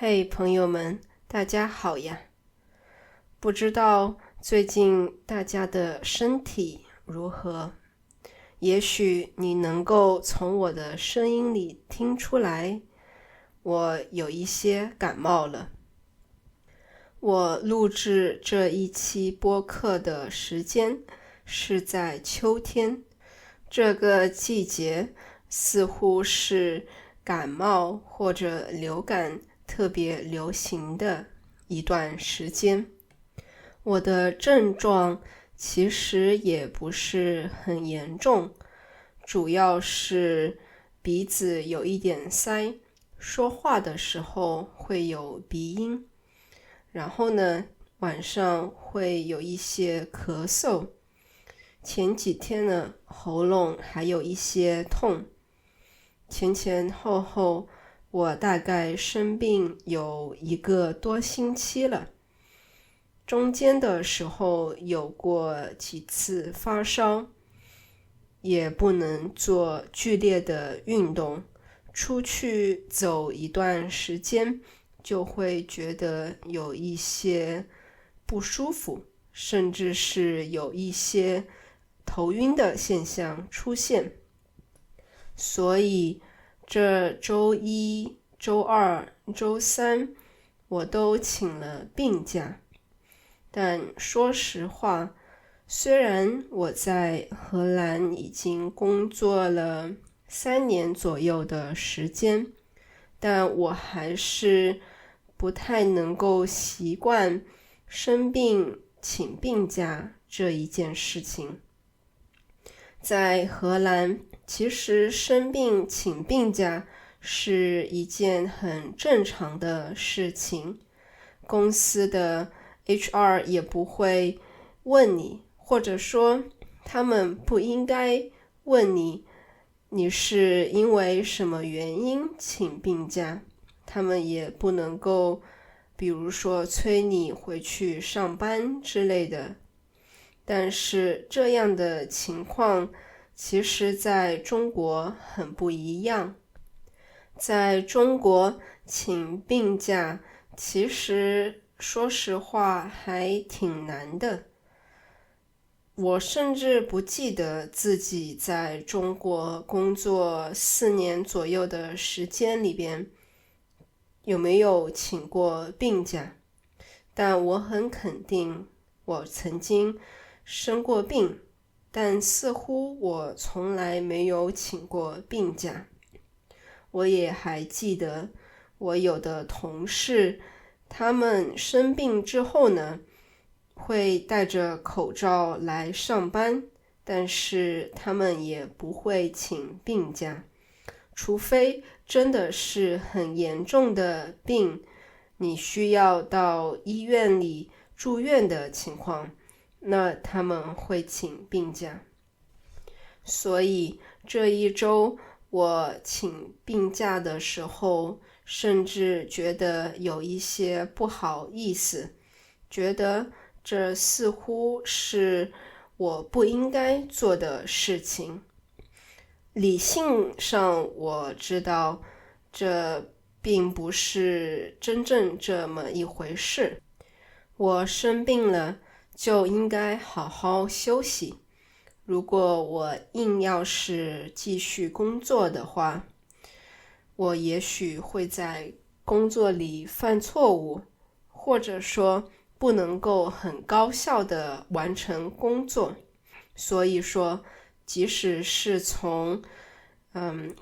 嘿，朋友们，大家好呀！不知道最近大家的身体如何？也许你能够从我的声音里听出来，我有一些感冒了。我录制这一期播客的时间是在秋天，这个季节似乎是感冒或者流感特别流行的一段时间。我的症状其实也不是很严重，主要是鼻子有一点塞，说话的时候会有鼻音，然后呢，晚上会有一些咳嗽，前几天呢，喉咙还有一些痛，前后后我大概生病有1个多星期了，中间的时候有过几次发烧，也不能做剧烈的运动，出去走一段时间就会觉得有一些不舒服，甚至是有一些头晕的现象出现。所以这周一、周二、周三我都请了病假。但说实话，虽然我在荷兰已经工作了3年左右的时间，但我还是不太能够习惯生病请病假这一件事情。在荷兰，其实生病请病假是一件很正常的事情，公司的 HR 也不会问你，或者说他们不应该问你，你是因为什么原因请病假，他们也不能够比如说催你回去上班之类的。但是这样的情况其实在中国很不一样。在中国请病假其实说实话还挺难的。我甚至不记得自己在中国工作4年左右的时间里边有没有请过病假，但我很肯定我曾经生过病，但似乎我从来没有请过病假。我也还记得我有的同事，他们生病之后呢，会戴着口罩来上班，但是他们也不会请病假，除非真的是很严重的病，你需要到医院里住院的情况，那他们会请病假。所以这一周我请病假的时候，甚至觉得有一些不好意思，觉得这似乎是我不应该做的事情。理性上我知道这并不是真正这么一回事，我生病了就应该好好休息。如果我硬要是继续工作的话，我也许会在工作里犯错误，或者说不能够很高效地完成工作。所以说，即使是从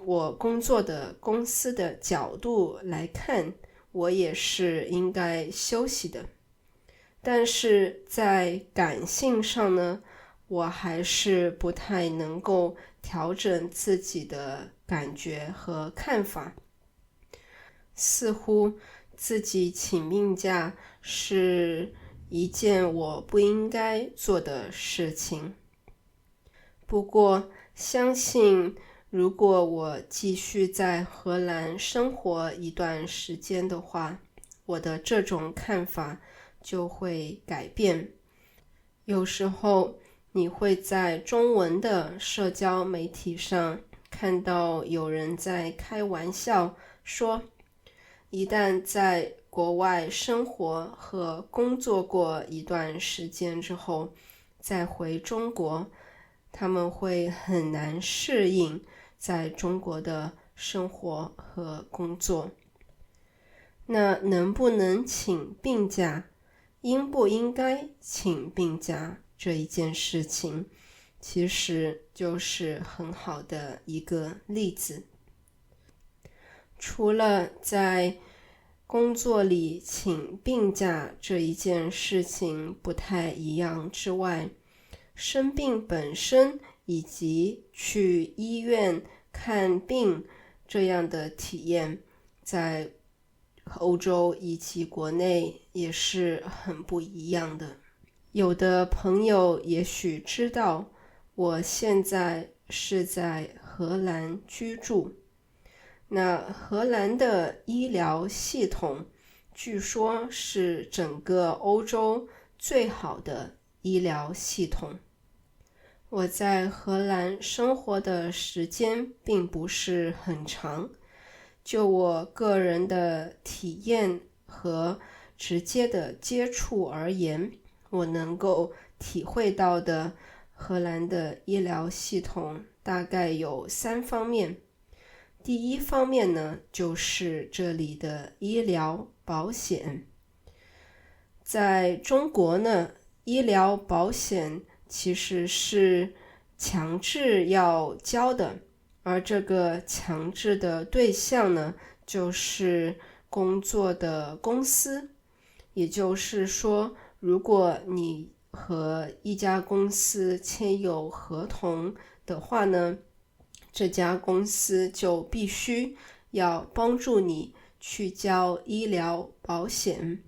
我工作的公司的角度来看，我也是应该休息的。但是在感性上呢，我还是不太能够调整自己的感觉和看法，似乎自己请病假是一件我不应该做的事情。不过相信如果我继续在荷兰生活一段时间的话，我的这种看法就会改变。有时候你会在中文的社交媒体上看到有人在开玩笑说，一旦在国外生活和工作过一段时间之后，再回中国，他们会很难适应在中国的生活和工作。那能不能请病假，应不应该请病假这一件事情，其实就是很好的一个例子。除了在工作里请病假这一件事情不太一样之外，生病本身以及去医院看病这样的体验，在欧洲以及国内也是很不一样的。有的朋友也许知道，我现在是在荷兰居住。那荷兰的医疗系统据说是整个欧洲最好的医疗系统。我在荷兰生活的时间并不是很长，就我个人的体验和直接的接触而言，我能够体会到的荷兰的医疗系统大概有3方面。第一方面呢，就是这里的医疗保险。在中国呢，医疗保险其实是强制要交的，而这个强制的对象呢，就是工作的公司。也就是说，如果你和一家公司签有合同的话呢，这家公司就必须要帮助你去交医疗保险。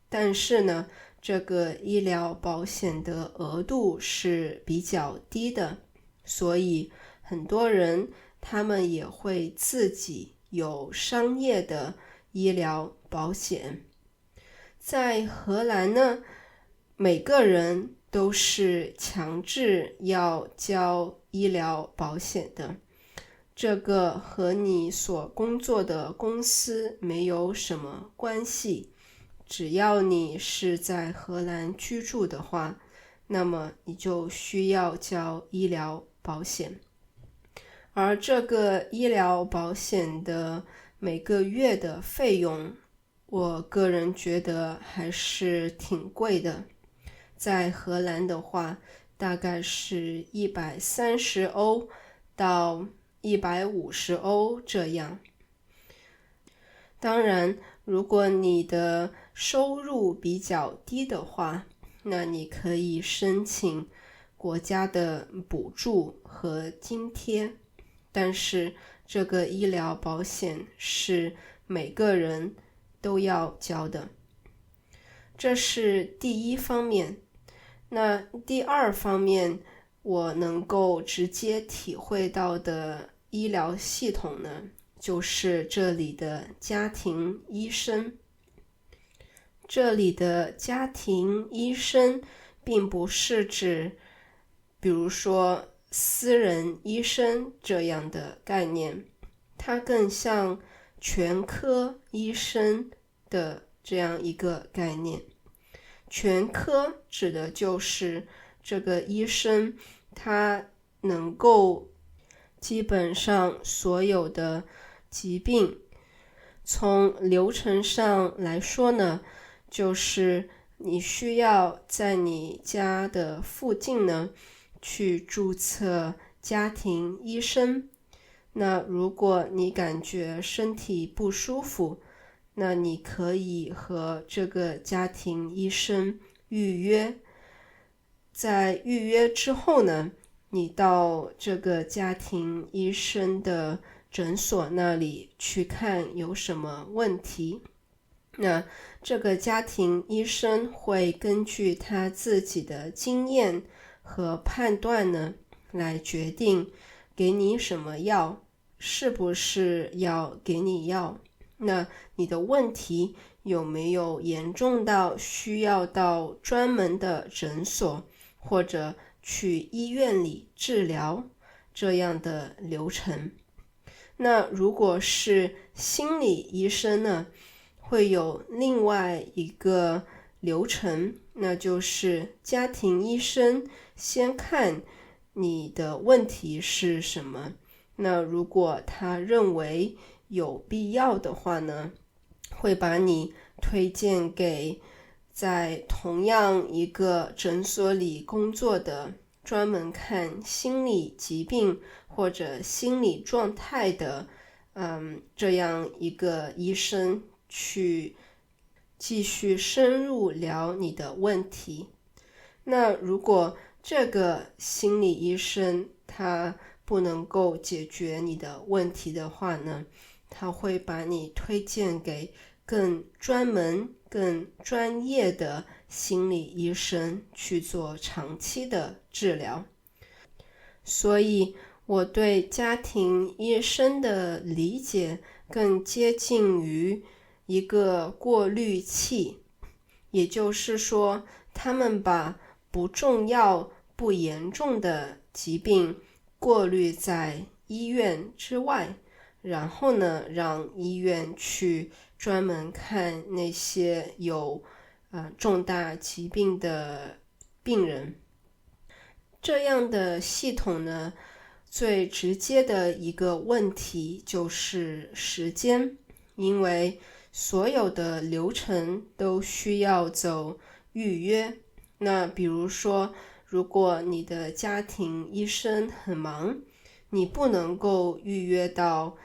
但是呢，这个医疗保险的额度是比较低的，所以很多人他们也会自己有商业的医疗保险。在荷兰呢，每个人都是强制要交医疗保险的。这个和你所工作的公司没有什么关系，只要你是在荷兰居住的话，那么你就需要交医疗保险。而这个医疗保险的每个月的费用，我个人觉得还是挺贵的。在荷兰的话，大概是130欧到150欧这样。当然，如果你的收入比较低的话，那你可以申请国家的补助和津贴，但是这个医疗保险是每个人都要交的。这是第一方面。那第二方面，我能够直接体会到的医疗系统呢，就是这里的家庭医生。这里的家庭医生并不是指比如说私人医生这样的概念，它更像全科医生的这样一个概念。全科指的就是这个医生他能够基本上所有的疾病，从流程上来说呢，就是你需要在你家的附近呢去注册家庭医生。那如果你感觉身体不舒服，那你可以和这个家庭医生预约。在预约之后呢，你到这个家庭医生的诊所那里去看有什么问题。那这个家庭医生会根据他自己的经验和判断呢，来决定给你什么药，是不是要给你药。那你的问题有没有严重到需要到专门的诊所或者去医院里治疗这样的流程。那如果是心理医生呢，会有另外一个流程，那就是家庭医生先看你的问题是什么。那如果他认为有必要的话呢，会把你推荐给在同样一个诊所里工作的专门看心理疾病或者心理状态的这样一个医生去继续深入聊你的问题。那如果这个心理医生他不能够解决你的问题的话呢，他会把你推荐给更专门、更专业的心理医生去做长期的治疗。所以我对家庭医生的理解更接近于一个过滤器，也就是说，他们把不重要、不严重的疾病过滤在医院之外，然后呢，让医院去专门看那些有重大疾病的病人。这样的系统呢，最直接的一个问题就是时间，因为所有的流程都需要走预约。那比如说，如果你的家庭医生很忙，你不能够预约到，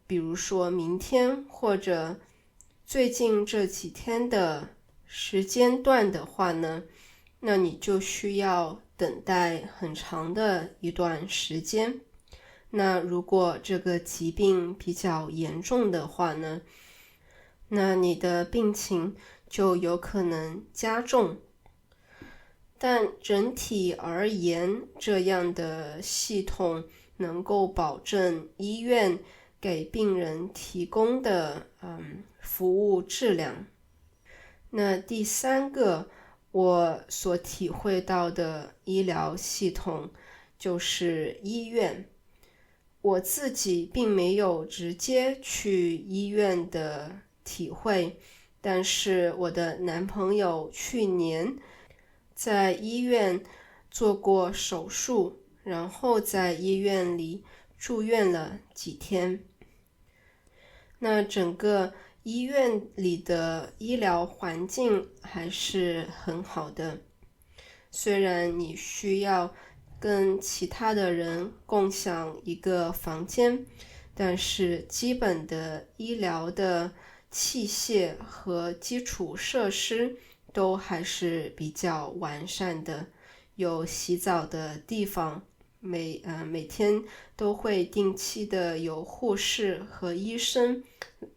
比如说明天或者最近这几天的时间段的话呢，那你就需要等待很长的一段时间。那如果这个疾病比较严重的话呢，那你的病情就有可能加重。但整体而言，这样的系统能够保证医院给病人提供的服务质量。那第三个我所体会到的医疗系统就是医院。我自己并没有直接去医院的体会，但是我的男朋友去年在医院做过手术，然后在医院里住院了几天。那整个医院里的医疗环境还是很好的，虽然你需要跟其他的人共享一个房间，但是基本的医疗的器械和基础设施都还是比较完善的，有洗澡的地方，每天都会定期的有护士和医生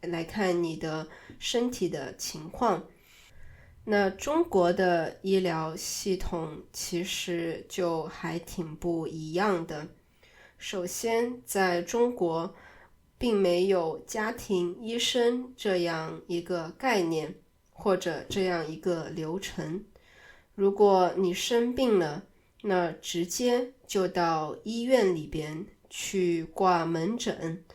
来看你的身体的情况。那中国的医疗系统其实就还挺不一样的。首先，在中国并没有家庭医生这样一个概念或者这样一个流程。如果你生病了，那直接就到医院里边去挂门诊，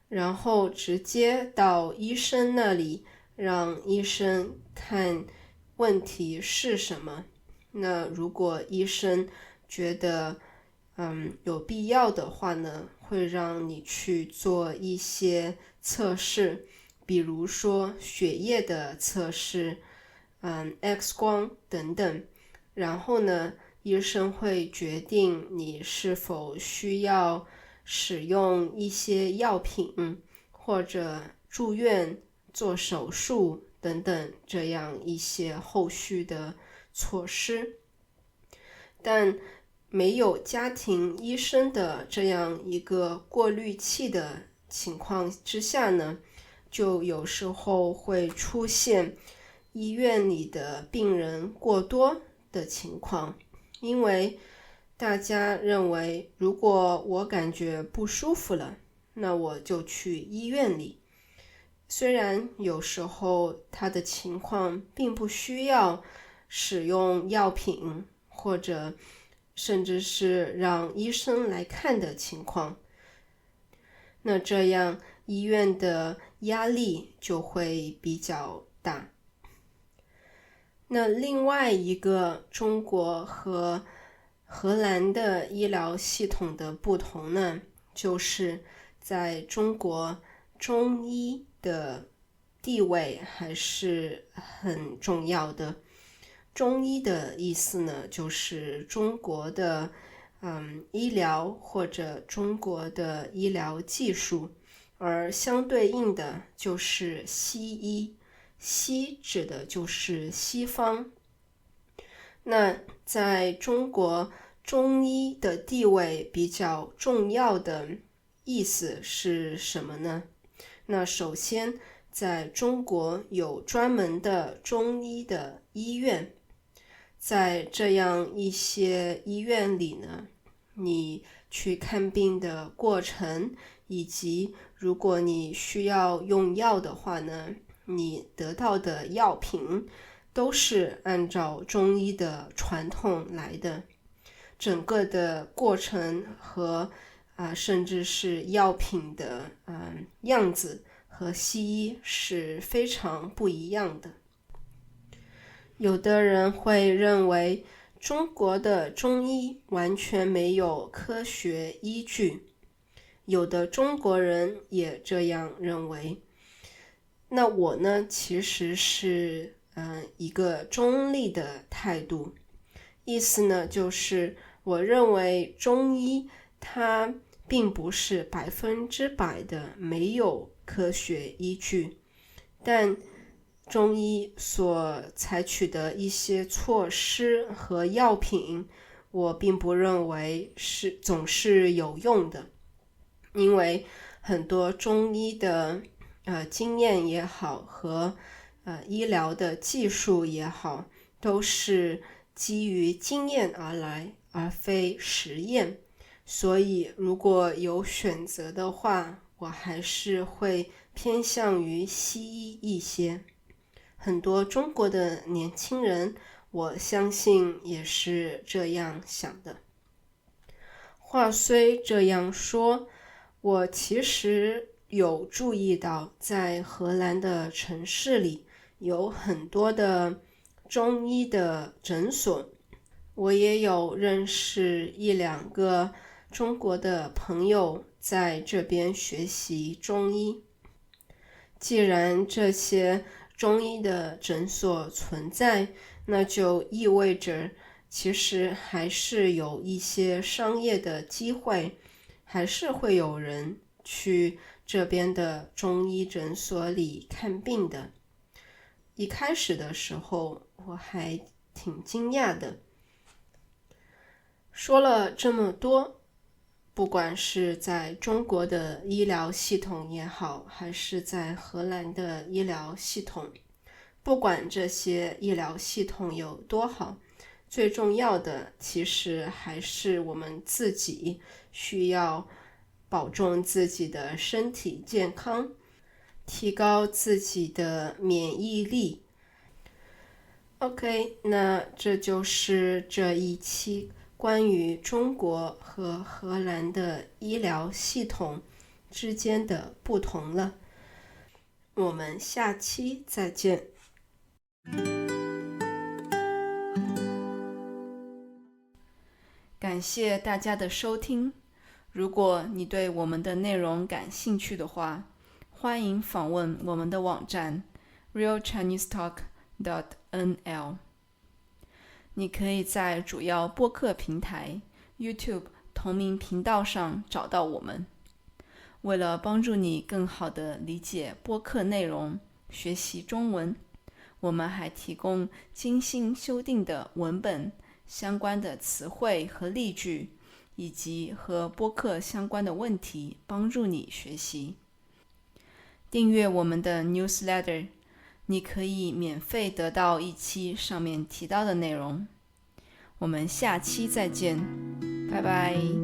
然后直接到医生那里让医生看问题是什么。那如果医生觉得有必要的话呢，会让你去做一些测试，比如说血液的测试X 光等等。然后呢，医生会决定你是否需要使用一些药品或者住院做手术等等这样一些后续的措施。但没有家庭医生的这样一个过滤器的情况之下呢，就有时候会出现医院里的病人过多的情况。因为大家认为，如果我感觉不舒服了，那我就去医院里。虽然有时候他的情况并不需要使用药品，或者甚至是让医生来看的情况，那这样医院的压力就会比较大。那另外一个中国和荷兰的医疗系统的不同呢，就是在中国中医的地位还是很重要的。中医的意思呢，就是中国的医疗或者中国的医疗技术，而相对应的就是西医。西指的就是西方。那在中国中医的地位比较重要的意思是什么呢？那首先在中国有专门的中医的医院，在这样一些医院里呢，你去看病的过程，以及如果你需要用药的话呢，你得到的药品都是按照中医的传统来的。整个的过程和甚至是药品的样子和西医是非常不一样的。有的人会认为中国的中医完全没有科学依据，有的中国人也这样认为。那我呢，其实是一个中立的态度，意思呢就是我认为中医它并不是100%的没有科学依据，但中医所采取的一些措施和药品，我并不认为总是有用的，因为很多中医的经验也好和医疗的技术也好，都是基于经验而来，而非实验。所以如果有选择的话，我还是会偏向于西医一些。很多中国的年轻人，我相信也是这样想的。话虽这样说，我其实有注意到，在荷兰的城市里有很多的中医的诊所，我也有认识1-2个中国的朋友在这边学习中医。既然这些中医的诊所存在，那就意味着其实还是有一些商业的机会，还是会有人去这边的中医诊所里看病的。一开始的时候我还挺惊讶的。说了这么多，不管是在中国的医疗系统也好，还是在荷兰的医疗系统，不管这些医疗系统有多好，最重要的其实还是我们自己需要保重自己的身体健康，提高自己的免疫力。OK， 那这就是这一期关于中国和荷兰的医疗系统之间的不同了。我们下期再见。感谢大家的收听。如果你对我们的内容感兴趣的话，欢迎访问我们的网站 realchinesetalk.nl。 你可以在主要播客平台 YouTube 同名频道上找到我们。为了帮助你更好地理解播客内容，学习中文，我们还提供精心修订的文本、相关的词汇和例句，以及和播客相关的问题，帮助你学习。订阅我们的 newsletter， 你可以免费得到一期上面提到的内容。我们下期再见，拜拜。